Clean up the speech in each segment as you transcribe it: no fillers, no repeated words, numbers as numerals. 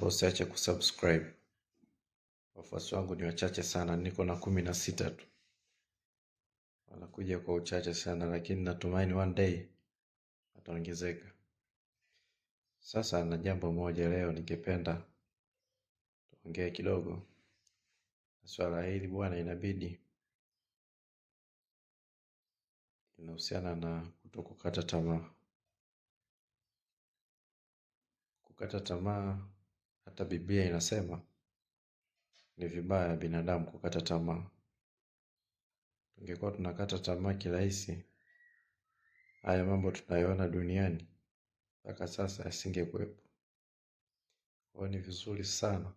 naomba usiache kusubscribe. Wafuasi wangu ni wachache sana, niko na 16 tu. Wanakuja kwa uchache sana, lakini natumaini one day wataongezeka. Sasa na jambo moja leo ningependa tuongee kidogo. Swala hili bwana, inabidi inahusiana na kutokukata tamaa. Kukata tamaa, hata Biblia inasema ni vibaya binadamu kukata tamaa. Tungekuwa tunakata tamaa kirahisi, haya mambo tunayoona duniani mpaka sasa yasingekuwepo. Kwa ni vizuri sana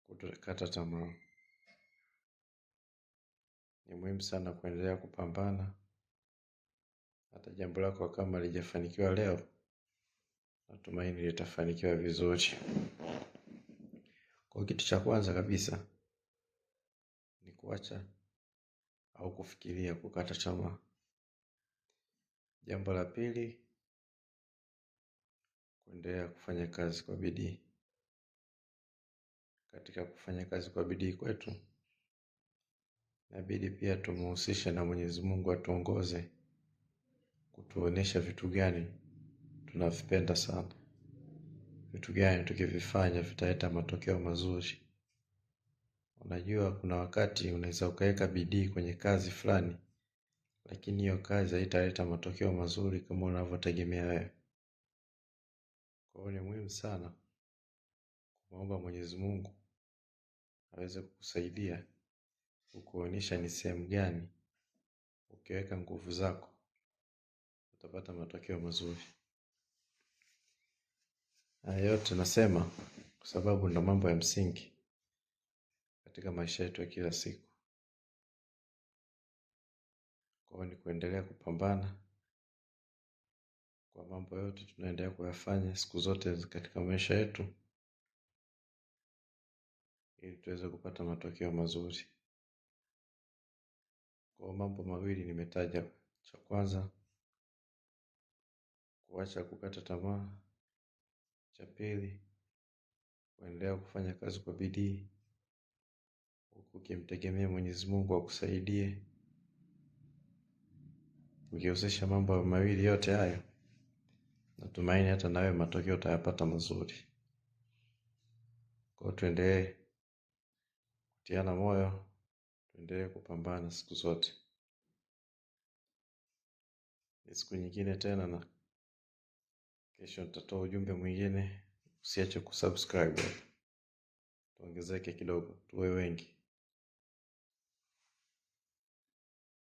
kutokata tamaa. Ni muhimu sana kuendelea kupambana. Hata jambo lako kama halijafanikiwa leo, natumaini litafanikiwa vizuri. Kwa kitu cha kwanza kabisa ni kuacha au kufikiria kukata tamaa. Jambo la pili, kuendelea kufanya kazi kwa bidii. Katika kufanya kazi kwa bidii kwetu, inabidi pia tumuhusishe na Mwenyezi Mungu atuongoze, kutuonesha vitu gani tunavipenda sana. Vitu gani tukivifanya vitaleta matokeo mazuri. Unajua kuna wakati unaweza ukaweka bidii kwenye kazi fulani, lakini hiyo kazi haitaleta matokeo mazuri kama unavyotegemea wewe. Kwa hiyo ni muhimu sana kumwomba Mwenyezi Mungu aweze kukusaidia, kukuonyesha ni sehemu gani ukiweka nguvu zako utapata matokeo mazuri. Haya yote nasema kwa sababu ndo mambo ya msingi katika maisha yetu ya kila siku. Kwa hiyo ni kuendelea kupambana kwa mambo yote tunaendelea kuyafanya siku zote katika maisha yetu, ili tuweze kupata matokeo mazuri. Kwa mambo mawili nimetaja, cha kwanza kuacha kukata tamaa, cha pili kuendelea kufanya kazi kwa bidii, ukimtegemea Mwenyezi Mungu akusaidie. Ukihusisha mambo mawili yote hayo, natumaini hata nawe matokeo utayapata mazuri. Kwa hiyo tuendelee kutiana moyo, tuendelee kupambana siku zote. Ni siku nyingine tena, na kesho nitatoa ujumbe mwingine. Usiache kusubscribe. Tuongezeke kidogo, tuwe wengi.